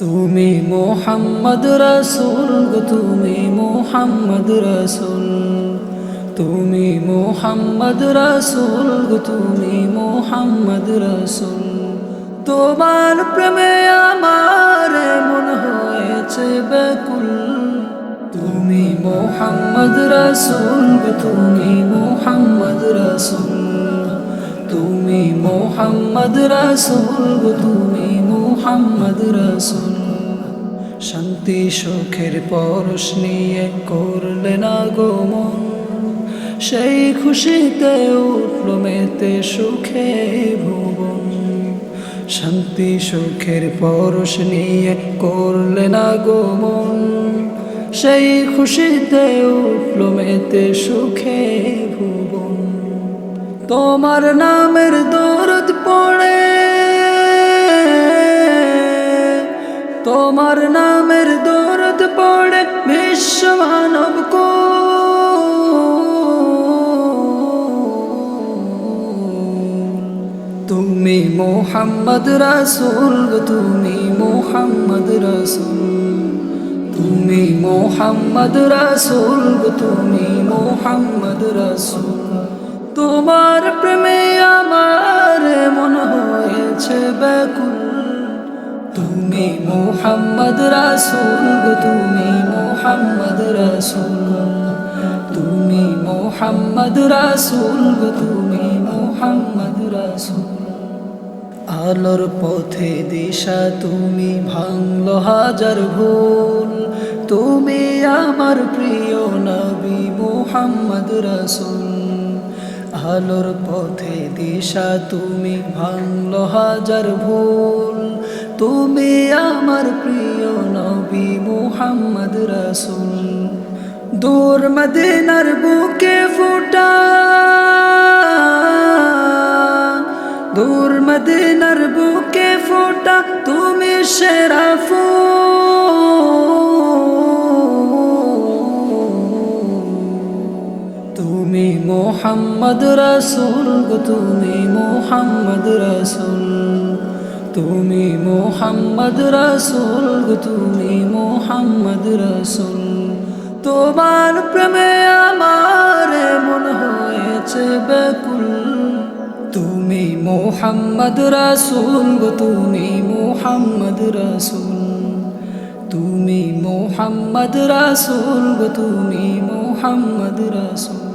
তুমি মোহাম্মদ রসুল গো, তুমি মোহাম্মদ রসুল, তুমি মোহাম্মদ রসুল গো, তুমি মোহাম্মদ রসুল। তোমার প্রেমে আমার মন হয়েছে ব্যাকুল। তুমি মোহাম্মদ রসুল গো, তুমি মোহাম্মদ রসুল, তুমি মোহাম্মদ রসুল গো, তুমি মোহাম্মদ রসুল। শান্তি সুখের পরশ নিয়ে করলেন আগমন, সেই খুশিতে উঠল মেতে সুখে ভুবন। শান্তি সুখের পরশ নিয়ে করলেন আগমন, সেই খুশিতে উঠল মেতে সুখে ভুবন। তোমার নামের দরদ পড়ে, তোমার নামের দরদ পড়ে বিশ্ব মানব কো। তুমি মোহাম্মদ রসুল গো, তুমি মোহাম্মদ রসুল, তুমি মোহাম্মদ রসুল গো, তুমি মোহাম্মদ রসুল। তোমার প্রেমে আমার মন হয়েছে ব্যাকুল। তুমি মোহাম্মদ রসুল গো, তুমি মোহাম্মদ রসুল, তুমি মোহাম্মদ রসুল গো, তুমি মোহাম্মদ রসুল। আলোর পথে দিশা তুমি, ভাঙলো হাজার ভুল। তুমি আমার প্রিয় নবী মোহাম্মদ রসুল। আলোর পথে দিশা তুমি, ভাঙলো হাজার ভুল। তুমি আমার প্রিয় নবী মোহাম্মদ রসুল। দূর মদিনার বুকে ফোটা, দূর মদিনার বুকে ফোটা তুমি সেরা ফুল। তুমি মোহাম্মদ রসুল গো, তুমি মোহাম্মদ রসুল, তুমি মোহাম্মদ রসুল গো, তুমি মোহাম্মদ রসুল। তোমার প্রেমে আমার মন হয়েছে ব্যাকুল। তুমি মোহাম্মদ রসুল গো, তুমি মোহাম্মদ রসুল, তুমি মোহাম্মদ রসুল গো, তুমি মোহাম্মদ রসুল।